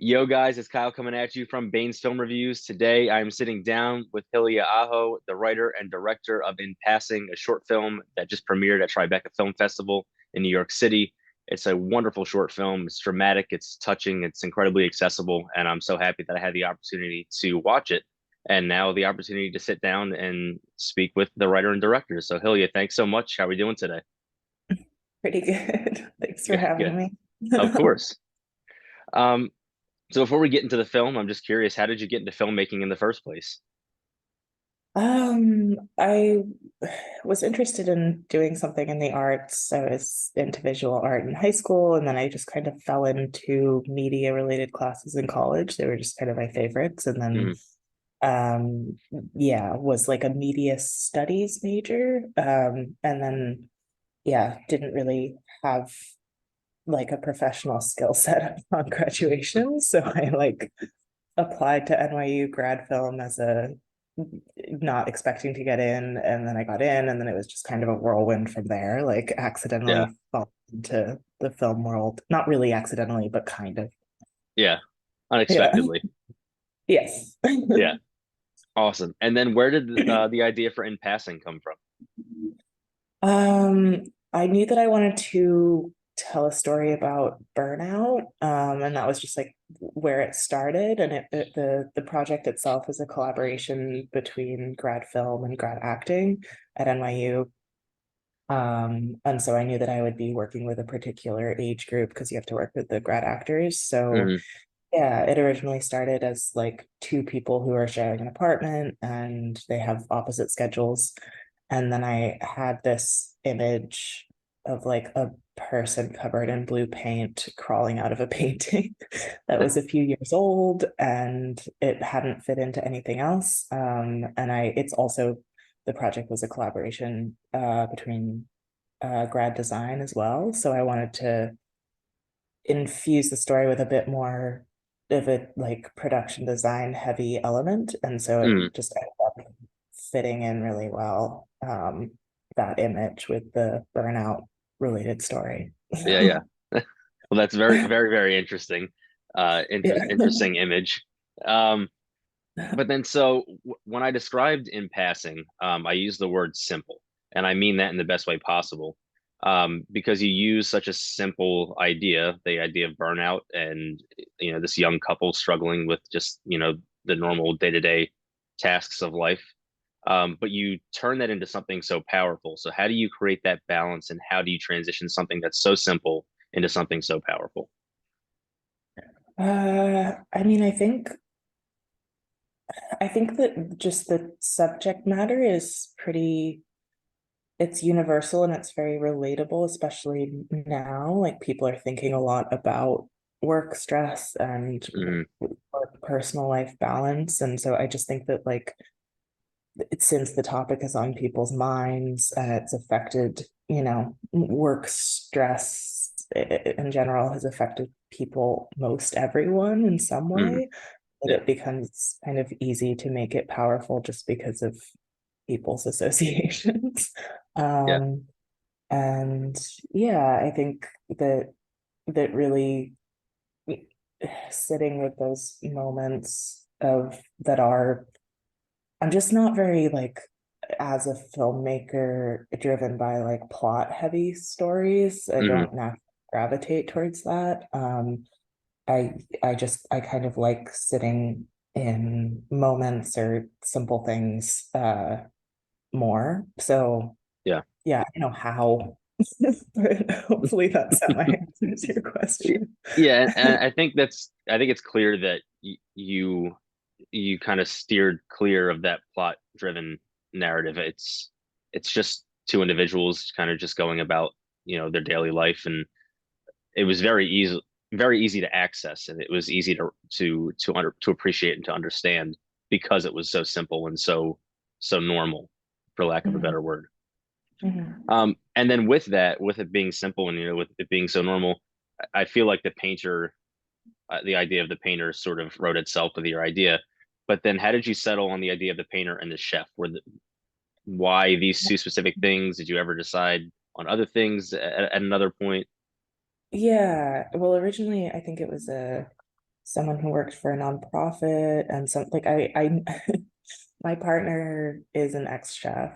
Yo, guys, it's Kyle coming at you from Bane's Film Reviews. Today, I'm sitting down with Hillia Aho, the writer and director of In Passing, a short film that just premiered at Tribeca Film Festival in New York City. It's a wonderful short film. It's dramatic, it's touching, it's incredibly accessible, and I'm so happy that I had the opportunity to watch it. And now the opportunity to sit down and speak with the writer and director. So, Hillia, thanks so much. How are we doing today? Pretty good. Thanks for Good, good. having me. Of course. Um, so before we get into the film, I'm just curious, how did you get into filmmaking in the first place? I was interested in doing something in the arts. I was into visual art in high school, and then I just kind of fell into media related classes in college. They were just kind of my favorites. And then Mhm. um yeah, was like a media studies major. And then didn't really have like a professional skill set upon graduation. So I like applied to NYU grad film as a not expecting to get in, and then I got in, and then it was just kind of a whirlwind from there, like Yeah, accidentally fall into the film world. Not really accidentally, but kind of. yeah, Yeah. unexpectedly. Yes. Yeah, awesome. And then where did the idea for In Passing come from? I knew that I wanted to tell a story about burnout, and that was just like where it started. And the project itself is a collaboration between grad film and grad acting at NYU. And so I knew that I would be working with a particular age group because you have to work with the grad actors. So Hmm. yeah, it originally started as like two people who are sharing an apartment and they have opposite schedules. And then I had this image of like a person covered in blue paint crawling out of a painting that was a few years old and it hadn't fit into anything else. It's also, the project was a collaboration between grad design as well. So I wanted to infuse the story with a bit more of a like production design heavy element. And so it Hmm. just ended up fitting in really well, that image with the burnout related story. Yeah, yeah. Well, that's very interesting. Yeah. Interesting image. Um, but then when I described In Passing, I used the word simple, and I mean that in the best way possible. Because you use such a simple idea, the idea of burnout, and this young couple struggling with just the normal day-to-day tasks of life. But you turn that into something so powerful. So how do you create that balance, and how do you transition something that's so simple into something so powerful? I mean, I think that just the subject matter is pretty, it's universal and it's very relatable, especially now. Like people are thinking a lot about work stress and Hmm. work personal life balance. And so I just think that like since the topic is on people's minds and it's affected, work stress in general has affected people, most everyone in some Hmm. way, that Yeah, it becomes kind of easy to make it powerful just because of people's associations. yeah, Um, and yeah, I think that really sitting with those moments of that are, I'm just not very like, as a filmmaker driven by like plot heavy stories. I hmm, don't naturally gravitate towards that. I I kind of like sitting in moments or simple things more. So yeah. yeah, I don't know how, but hopefully that's how I answers your question. Yeah, and I think it's clear that you kind of steered clear of that plot driven narrative. It's just two individuals kind of just going about their daily life, and it was very easy to access, and it was easy to appreciate and to understand because it was so simple and so normal, for lack of a Mhm, better word. mhm. And then with it being simple, and with it being so normal, I feel like the idea of the painter sort of wrote itself with your idea. But then, how did you settle on the idea of the painter and the chef? Why these two specific things? Did you ever decide on other things at another point? Yeah, well, originally I think it was a someone who worked for a nonprofit, and some like I my partner is an ex-chef.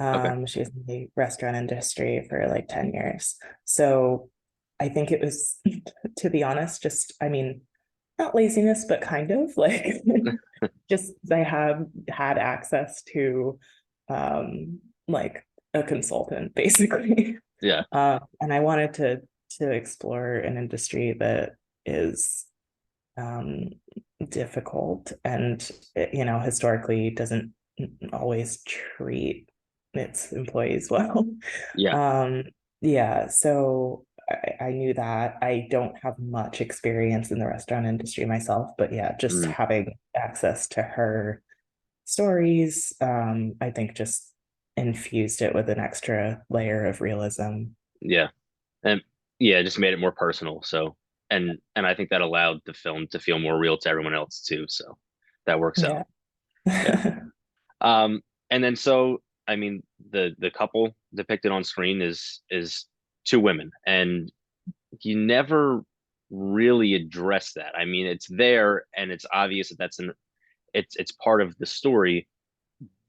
Okay. She was in the restaurant industry for like 10 years. So I think it was, to be honest, just, I mean, not laziness, but kind of like just I have had access to like a consultant basically. Yeah. And I wanted to explore an industry that is um difficult and historically doesn't always treat its employees well. Yeah. um yeah, so I knew that. I don't have much experience in the restaurant industry myself, but yeah, just Mm, having access to her stories, I think just infused it with an extra layer of realism. yeah. And yeah, it just made it more personal. So, and I think that allowed the film to feel more real to everyone else too. So that works out. Yeah. Yeah. Um, and then so I mean the couple depicted on screen is two women, and you never really address that. I mean, it's there and it's obvious that it's part of the story,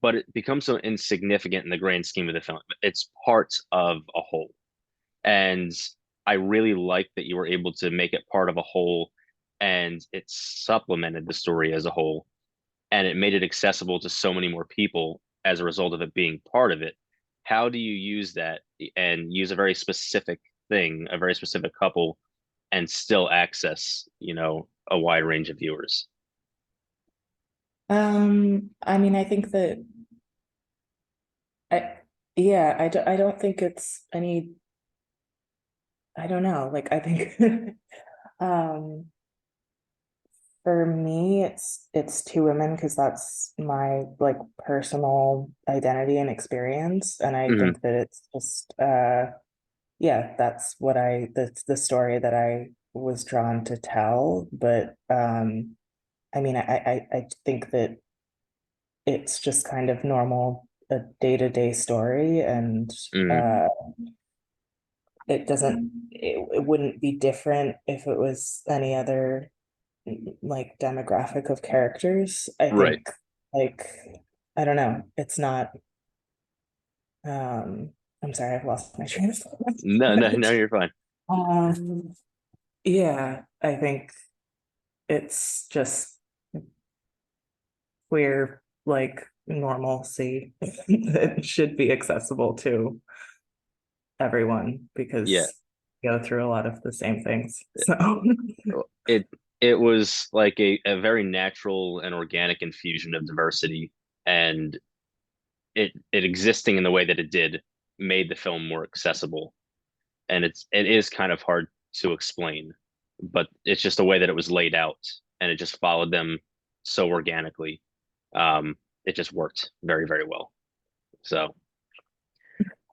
but it becomes so insignificant in the grand scheme of the film. It's part of a whole. And I really like that you were able to make it part of a whole, and it supplemented the story as a whole, and it made it accessible to so many more people as a result of it being part of it. How do you use that and use a very specific thing, a very specific couple, and still access, a wide range of viewers? I mean, I think that I yeah, I don't think it's any, I don't know, like I think um for me it's two women because that's my like personal identity and experience, and I Hmm. think that it's just yeah, that's that's the story that I was drawn to tell. But I mean, I think that it's just kind of normal, a day-to-day story, and Hmm. uh it wouldn't be different if it was any other like demographic of characters. I Right. think, like, I don't know, it's not I'm sorry, I've lost my train of thought. No, no, But no, you're fine. um yeah, I think it's just queer like normalcy that should be accessible to everyone Yeah. because we go through a lot of the same things. So It it was like a very natural and organic infusion of diversity, and it existing in the way that it did made the film more accessible. And it is kind of hard to explain, but it's just the way that it was laid out, and it just followed them so organically. Um, it just worked very, very well. So,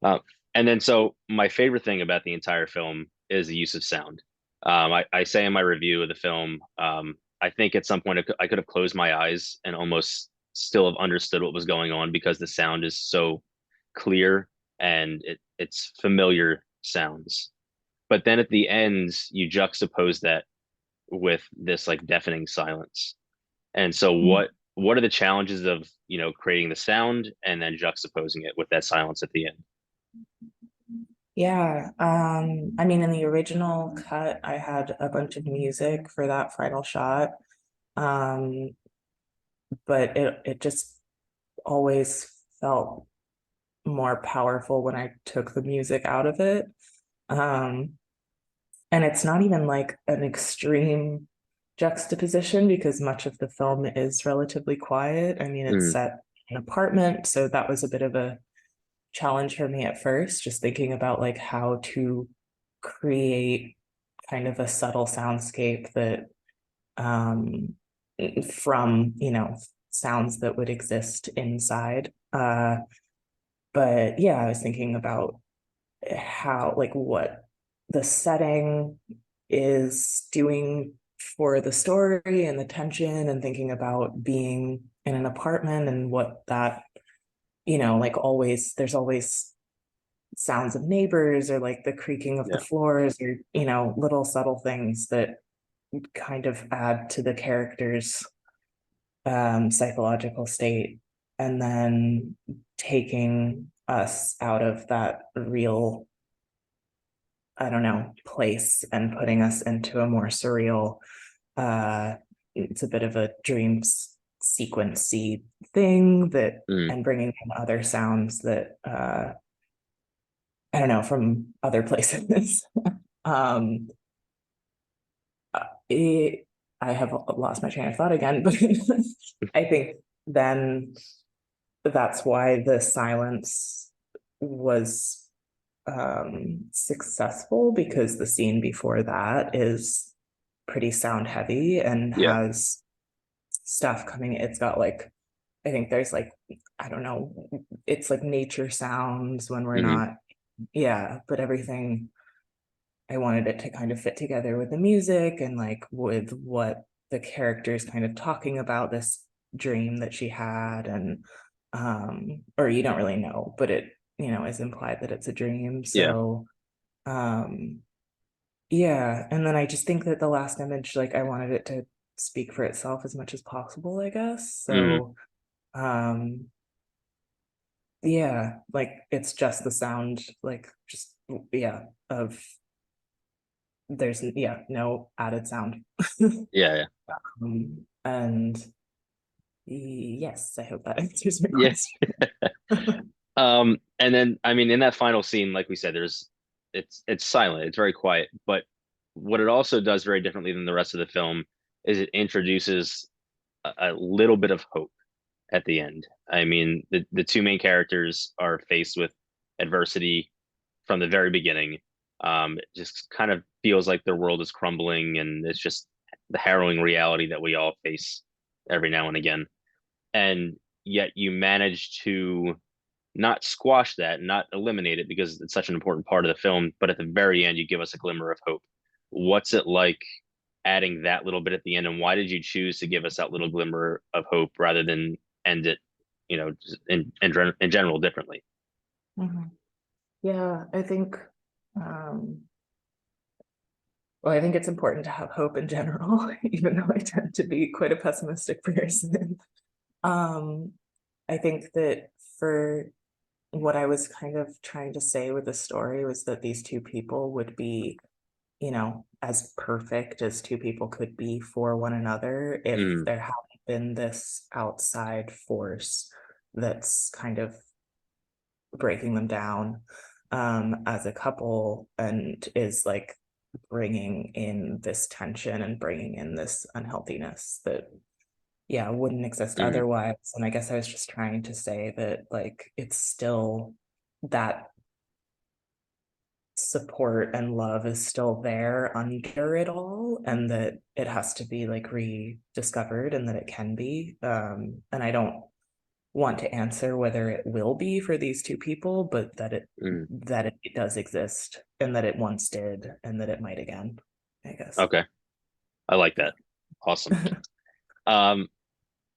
uh, and then so my favorite thing about the entire film is the use of sound. I say in my review of the film, I think at some point I could have closed my eyes and almost still have understood what was going on because the sound is so clear, and it's familiar sounds. But then at the end, you juxtapose that with this like deafening silence. And so what are the challenges of, creating the sound and then juxtaposing it with that silence at the end? yeah, I mean, in the original cut, I had a bunch of music for that final shot. Um, but it just always felt more powerful when I took the music out of it. Um, and it's not even like an extreme juxtaposition because much of the film is relatively quiet. I mean, it's Mm, set in an apartment, so that was a bit of a challenge for me at first, just thinking about like how to create kind of a subtle soundscape that um from, sounds that would exist inside. But yeah, I was thinking about how, like, what the setting is doing for the story and the tension, and thinking about being in an apartment and what that, like, always there's always sounds of neighbors or like the creaking of the yeah. floors or little subtle things that kind of add to the character's psychological state, and then taking us out of that real, I don't know, place and putting us into a more surreal, it's a bit of a dreams sequency thing that, Mm, and bringing in other sounds that I don't know, from other places. um it, I have lost my train of thought again, but I think then that's why the silence was successful, because the scene before that is pretty sound heavy and yeah. has stuff coming. It's got like, I think there's like, I don't know, it's like nature sounds when we're Hmm. not, yeah, but everything, I wanted it to kind of fit together with the music and like with what the character's kind of talking about, this dream that she had. And or you don't really know, but it, is implied that it's a dream. Yeah. So um yeah, and then I just think that the last image, like I wanted it to speak for itself as much as possible, I guess. Hmm. So um yeah, like it's just the sound, like just, yeah, of, there's, yeah, no added sound. Yeah. Yeah. And yes, I hope that answers your Yeah. question. And then I mean, in that final scene, like we said, it's silent, it's very quiet, but what it also does very differently than the rest of the film is it introduces a little bit of hope at the end. I mean, the two main characters are faced with adversity from the very beginning. It just kind of feels like their world is crumbling, and it's just the harrowing reality that we all face every now and again. And yet you manage to not squash that, not eliminate it because it's such an important part of the film, but at the very end you give us a glimmer of hope. What's it like adding that little bit at the end, and why did you choose to give us that little glimmer of hope rather than end it, in general differently? Mhm. Yeah, I think um well, I think it's important to have hope in general, even though I tend to be quite a pessimistic person. Um, I think that for what I was kind of trying to say with the story was that these two people would be, as perfect as two people could be for one another if Mm, there hadn't been this outside force that's kind of breaking them down as a couple, and is like bringing in this tension and bringing in this unhealthiness that, yeah, wouldn't exist mm, otherwise. And I guess I was just trying to say that like it's still, that support and love is still there under it all, and that it has to be like rediscovered, and that it can be, and I don't want to answer whether it will be for these two people, but mm. that it does exist, and that it once did, and that it might again, I guess. Okay, I like that. Awesome. Um,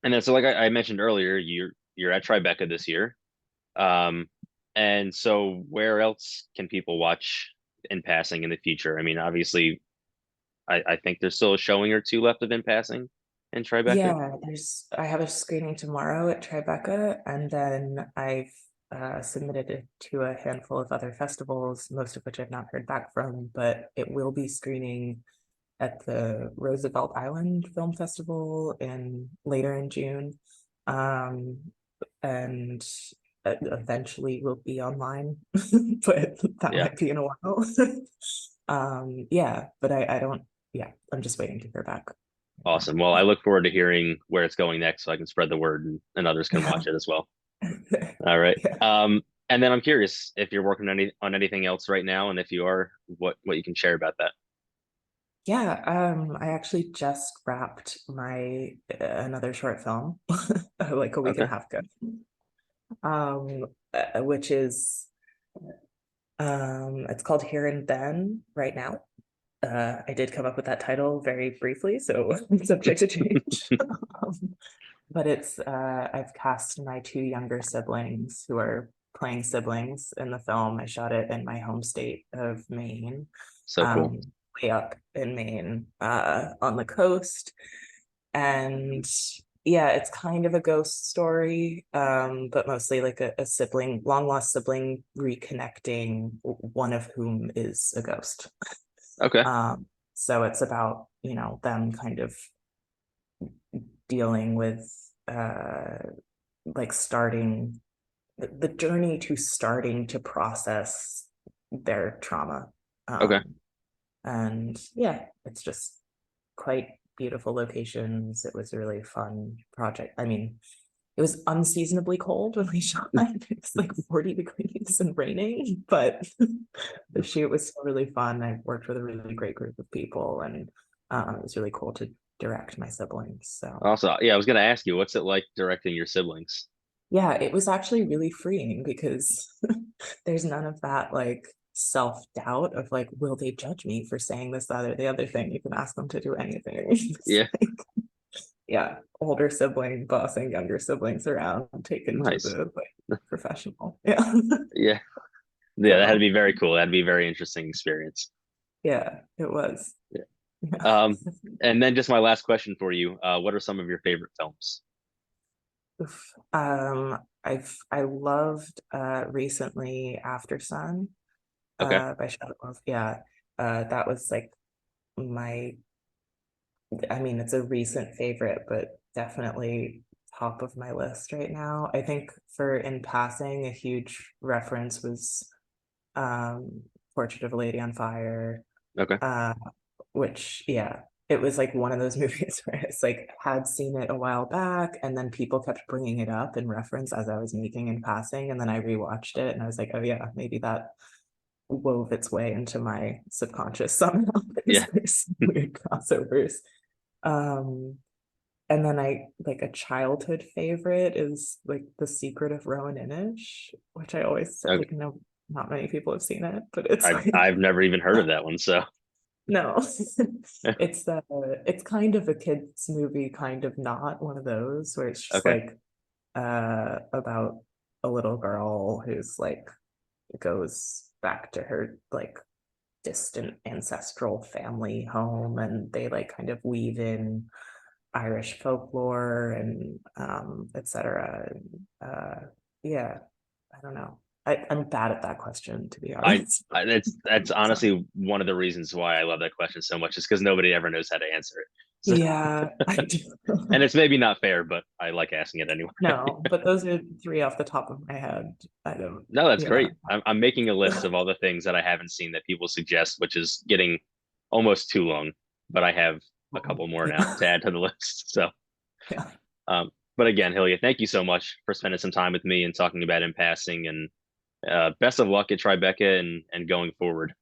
and then so like I mentioned earlier, you're at Tribeca this year. Um, and so where else can people watch In Passing in the future? I mean, obviously, I think there's still a showing or two left of In Passing in Tribeca. Yeah, I have a screening tomorrow at Tribeca, and then I've submitted it to a handful of other festivals, most of which I've not heard back from, but it will be screening at the Roosevelt Island Film Festival in later in June. Um, and eventually will be online, but that Yeah, might be in a while. Yeah, but I don't, yeah, I'm just waiting to hear back. awesome. Well, I look forward to hearing where it's going next so I can spread the word and others can Yeah. watch it as well. All right. Yeah. And then I'm curious if you're working on anything else right now, and if you are, what you can share about that. Yeah, I actually just wrapped my another short film like a week and Okay. a half ago. Which is it's called Here and Then right now. I did come up with that title very briefly, so subject to change. But it's I've cast my two younger siblings who are playing siblings in the film. I shot it in my home state of Maine. So cool. Um, way up in Maine, on the coast. And yeah, it's kind of a ghost story, but mostly like a sibling, long lost sibling reconnecting, one of whom is a ghost. Okay. So it's about, them kind of dealing with like starting the journey to starting to process their trauma. Okay. And yeah, it's just quite beautiful locations. It was a really fun project. I mean, it was unseasonably cold when we shot. It was like 40 degrees and raining, but the shoot was still really fun. I worked with a really great group of people, and it was really cool to direct my siblings. So Also, yeah, I was gonna ask you, what's it like directing your siblings? yeah, it was actually really freeing because there's none of that like self-doubt of like, will they judge me for saying this, that, or the other thing? You can ask them to do anything. Yeah. Yeah, older sibling bossing younger siblings around, taken to Nice. the like professional. Yeah. Yeah. Yeah, that had to So be very cool. That'd be a very interesting experience. yeah, it was. Yeah. Yeah. Um, and then just my last question for you. What are some of your favorite films? Oof. I loved recently After Sun Okay. by Shadow Love. Yeah. That was like my, I mean, it's a recent favorite, but definitely top of my list right now. I think for In Passing, a huge reference was um Portrait of a Lady on Fire, Okay. uh which yeah, it was like one of those movies where it's like had seen it a while back, and then people kept bringing it up in reference as I was making In Passing, and then I rewatched it and I was like, oh yeah, maybe that wove its way into my subconscious somehow. Yeah. There's some weird crossovers. um and then I like a childhood favorite is like The Secret of Rowan Inish, which I always Okay. like know not many people have seen it, but it's I've like I've never even heard of that one. So no. It's kind of a kids movie, kind of not one of those where it's just okay. like about a little girl who's like goes back to her like distant ancestral family home, and they like kind of weave in Irish folklore and etc. Yeah, I don't know. I'm bad at that question, to be I, honest. I that's So honestly one of the reasons why I love that question so much, is because nobody ever knows how to answer it. So, yeah, I do. and it's maybe not fair, but I like asking it anyway. No, but those are three off the top of my head. I don't, No, that's you know. great. I'm making a list of all the things that I haven't seen that people suggest, which is getting almost too long, but I have a couple more now Yeah. to add to the list. So, Yeah. but again, Hillia, thank you so much for spending some time with me and talking about In Passing, and best of luck at Tribeca and going forward.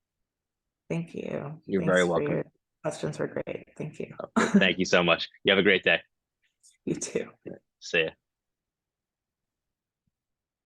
Thank you. You're very Thanks for welcome. your questions were great. Thank you. Okay, thank you so much. You have a great day. You too. See ya.